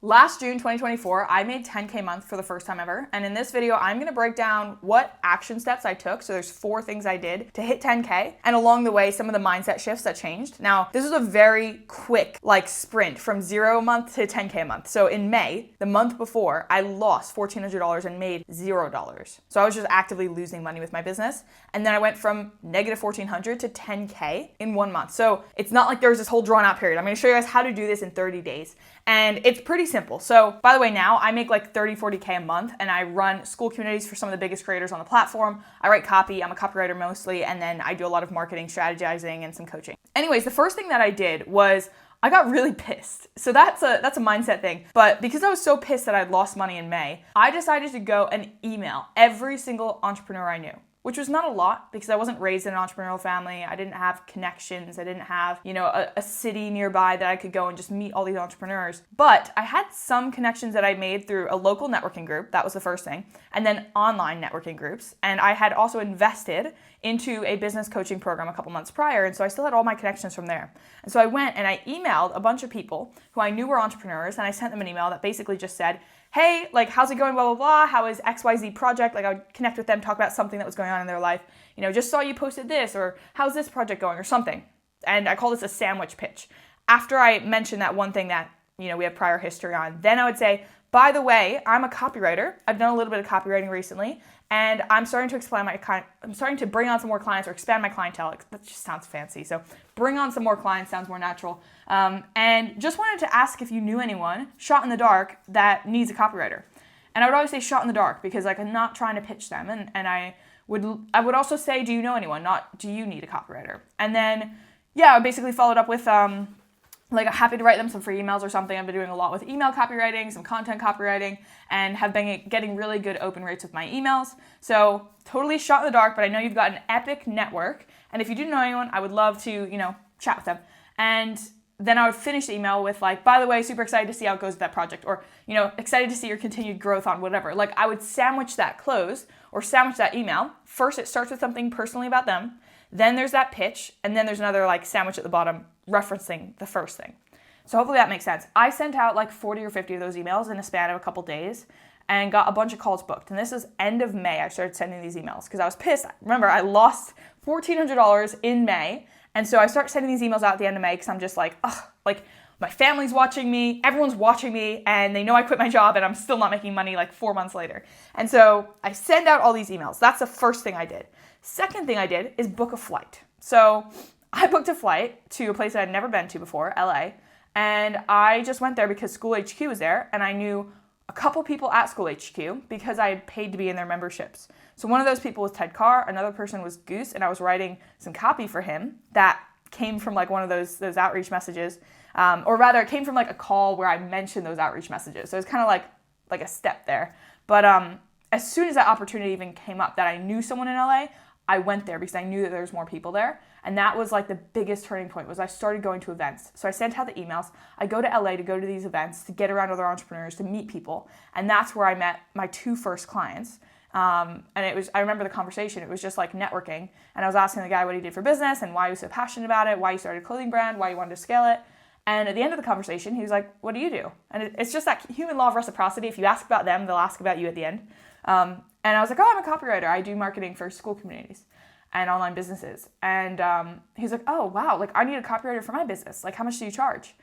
Last June 2024, I made 10K a month for the first time ever. And in this video, I'm gonna break down what action steps I took. So there's 4 things I did to hit 10K. And along the way, some of the mindset shifts that changed. Now, this was a very quick sprint from 0 a month to 10K a month. So in May, the month before, I lost $1,400 and made $0. So I was just actively losing money with my business. And then I went from negative $1,400 to 10K in 1 month. So it's not like there's this whole drawn out period. I'm gonna show you guys how to do this in 30 days. And it's pretty simple. So by the way, now I make like 30, 40K a month and I run school communities for some of the biggest creators on the platform. I write copy, I'm a copywriter mostly, and then I do a lot of marketing, strategizing, and some coaching. Anyways, the first thing that I did was I got really pissed. So that's a mindset thing. But because I was so pissed that I'd lost money in May, I decided to go and email every single entrepreneur I knew, which was not a lot because I wasn't raised in an entrepreneurial family. I didn't have connections. I didn't have, a city nearby that I could go and just meet all these entrepreneurs. But I had some connections that I made through a local networking group. That was the first thing. And then online networking groups. And I had also invested into a business coaching program a couple months prior. And so I still had all my connections from there. And so I went and I emailed a bunch of people who I knew were entrepreneurs. And I sent them an email that basically just said, hey, how's it going, blah, blah, blah. How is XYZ project? I would connect with them, talk about something that was going on in their life. Just saw you posted this, or how's this project going, or something. And I call this a sandwich pitch. After I mentioned that one thing that, we have prior history on, then I would say, by the way, I'm a copywriter. I've done a little bit of copywriting recently, and I'm starting to bring on some more clients or expand my clientele. That just sounds fancy. So bring on some more clients sounds more natural. And just wanted to ask if you knew anyone shot in the dark that needs a copywriter. And I would always say shot in the dark because I'm not trying to pitch them. And I would also say, do you know anyone? Not do you need a copywriter? And then, I basically followed up with I'm happy to write them some free emails or something. I've been doing a lot with email copywriting, some content copywriting, and have been getting really good open rates with my emails. So totally shot in the dark, but I know you've got an epic network. And if you do know anyone, I would love to, chat with them. And then I would finish the email with by the way, super excited to see how it goes with that project, or, excited to see your continued growth on whatever. I would sandwich that close or sandwich that email. First, it starts with something personally about them. Then there's that pitch, and then there's another sandwich at the bottom referencing the first thing. So hopefully that makes sense. I sent out 40 or 50 of those emails in a span of a couple days and got a bunch of calls booked. And this is end of May I started sending these emails because I was pissed. Remember, I lost $1,400 in May. And so I start sending these emails out at the end of May because I'm just my family's watching me, everyone's watching me, and they know I quit my job and I'm still not making money 4 months later. And so I send out all these emails. That's the first thing I did. Second thing I did is book a flight. So I booked a flight to a place that I'd never been to before, LA, and I just went there because School HQ was there, and I knew a couple people at School HQ because I had paid to be in their memberships. So one of those people was Ted Carr, another person was Goose, and I was writing some copy for him that came from one of those outreach messages, or rather it came from a call where I mentioned those outreach messages. So it's kind of like a step there. But as soon as that opportunity even came up that I knew someone in LA, I went there because I knew that there was more people there. And that was the biggest turning point was I started going to events. So I sent out the emails. I go to LA to go to these events, to get around other entrepreneurs, to meet people. And that's where I met my 2 first clients. And I remember the conversation. It was just networking. And I was asking the guy what he did for business and why he was so passionate about it, why he started a clothing brand, why he wanted to scale it. And at the end of the conversation, he was like, what do you do? And it's just that human law of reciprocity. If you ask about them, they'll ask about you at the end. And I was like, oh, I'm a copywriter. I do marketing for school communities and online businesses. And he's like, oh, wow, I need a copywriter for my business. How much do you charge?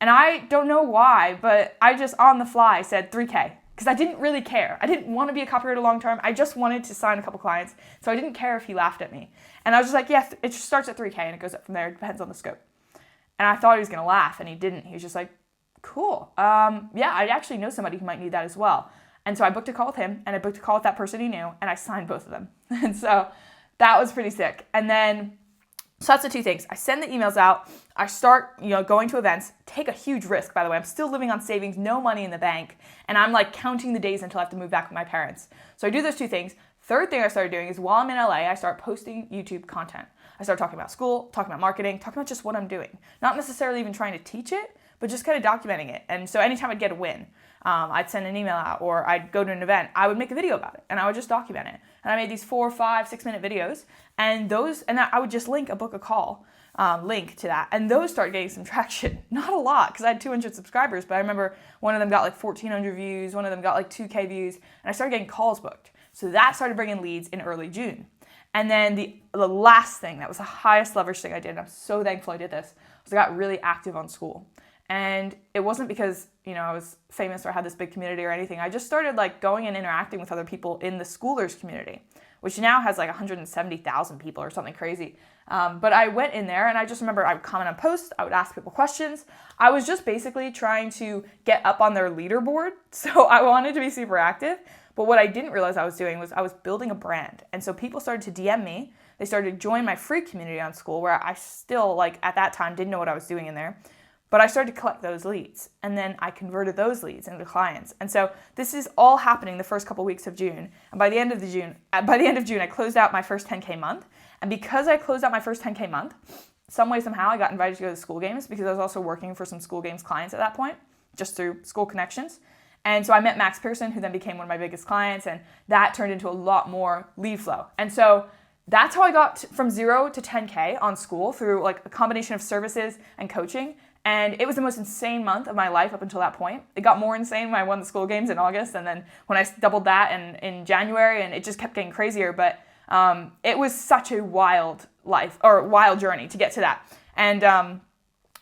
And I don't know why, but I just on the fly said $3K because I didn't really care. I didn't want to be a copywriter long term. I just wanted to sign a couple clients. So I didn't care if he laughed at me. And I was just like, yeah, it just starts at $3K and it goes up from there. It depends on the scope. And I thought he was going to laugh and he didn't. He was just like, cool. Yeah, I actually know somebody who might need that as well. And so I booked a call with him and I booked a call with that person he knew and I signed both of them. And so that was pretty sick. And then, so that's the 2 things. I send the emails out. I start, going to events, take a huge risk, by the way. I'm still living on savings, no money in the bank. And I'm counting the days until I have to move back with my parents. So I do those 2 things. Third thing I started doing is while I'm in LA, I start posting YouTube content. I start talking about school, talking about marketing, talking about just what I'm doing. Not necessarily even trying to teach it, but just kind of documenting it. And so anytime I'd get a win, I'd send an email out or I'd go to an event, I would make a video about it and I would just document it. And I made these 4, 5, 6 minute videos and I would just link a book a call link to that. And those started getting some traction. Not a lot, because I had 200 subscribers, but I remember one of them got like 1,400 views, one of them got like 2K views, and I started getting calls booked. So that started bringing leads in early June. And then the last thing, that was the highest leverage thing I did, and I'm so thankful I did this, was I got really active on Skool. And it wasn't because, I was famous or had this big community or anything. I just started like going and interacting with other people in the Skoolers community, which now has like 170,000 people or something crazy. But I went in there and I just remember I would comment on posts, I would ask people questions. I was just basically trying to get up on their leaderboard. So I wanted to be super active. But what I didn't realize I was doing was I was building a brand. And so people started to DM me. They started to join my free community on Skool, where I still, like at that time, didn't know what I was doing in there. But I started to collect those leads, and then I converted those leads into clients. And so this is all happening the first couple weeks of June. And by the end of June, I closed out my first 10K month. And because I closed out my first 10K month, some way, somehow, I got invited to go to Skool Games, because I was also working for some Skool Games clients at that point, just through Skool connections. And so I met Max Pearson, who then became one of my biggest clients, and that turned into a lot more lead flow. And so that's how I got from 0 to 10K on Skool, through like a combination of services and coaching. And it was the most insane month of my life up until that point. It got more insane when I won the Skool Games in August, and then when I doubled that in January, and it just kept getting crazier. But it was such a wild journey to get to that. And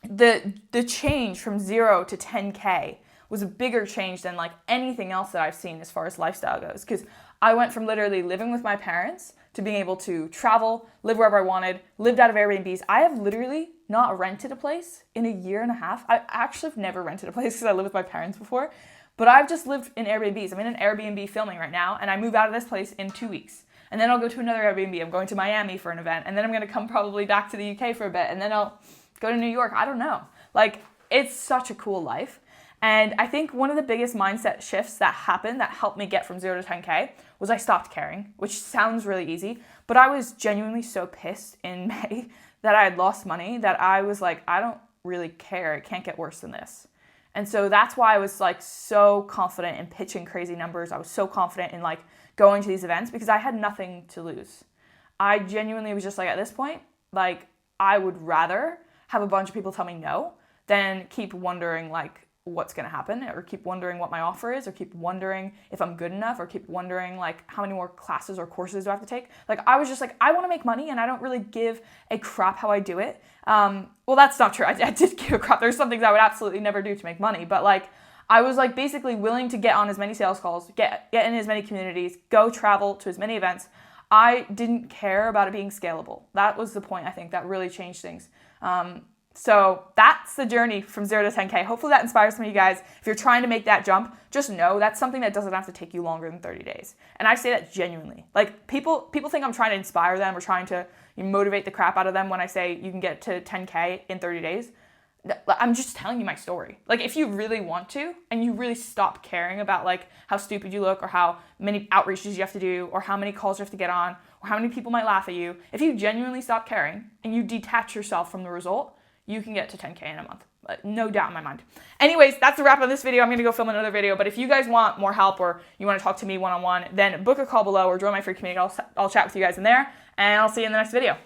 the change from 0 to 10K was a bigger change than like anything else that I've seen as far as lifestyle goes. Because I went from literally living with my parents to being able to travel, live wherever I wanted, lived out of Airbnbs. I have literally not rented a place in a year and a half. I actually have never rented a place because I lived with my parents before, but I've just lived in Airbnbs. I'm in an Airbnb filming right now, and I move out of this place in 2 weeks. And then I'll go to another Airbnb. I'm going to Miami for an event, and then I'm going to come probably back to the UK for a bit, and then I'll go to New York. I don't know. Like, it's such a cool life. And I think one of the biggest mindset shifts that happened that helped me get from 0 to 10K was I stopped caring, which sounds really easy, but I was genuinely so pissed in May that I had lost money that I was like, I don't really care. It can't get worse than this. And so that's why I was like so confident in pitching crazy numbers. I was so confident in like going to these events, because I had nothing to lose. I genuinely was just like, at this point, like I would rather have a bunch of people tell me no than keep wondering like what's going to happen, or keep wondering what my offer is, or keep wondering if I'm good enough, or keep wondering like how many more classes or courses do I have to take. Like I was just like, I want to make money, and I don't really give a crap how I do it. Well, that's not true. I did give a crap. There's some things I would absolutely never do to make money, but like I was like basically willing to get on as many sales calls, get in as many communities, go travel to as many events. I didn't care about it being scalable. That was the point, I think, that really changed things. So that's the journey from 0 to 10K. Hopefully that inspires some of you guys. If you're trying to make that jump, just know that's something that doesn't have to take you longer than 30 days. And I say that genuinely. Like people think I'm trying to inspire them or trying to motivate the crap out of them when I say you can get to 10K in 30 days. I'm just telling you my story. Like if you really want to, and you really stop caring about like how stupid you look, or how many outreaches you have to do, or how many calls you have to get on, or how many people might laugh at you, if you genuinely stop caring and you detach yourself from the result, you can get to 10K in a month. No doubt in my mind. Anyways, that's the wrap on this video. I'm going to go film another video. But if you guys want more help, or you want to talk to me one-on-one, then book a call below or join my free community. I'll chat with you guys in there, and I'll see you in the next video.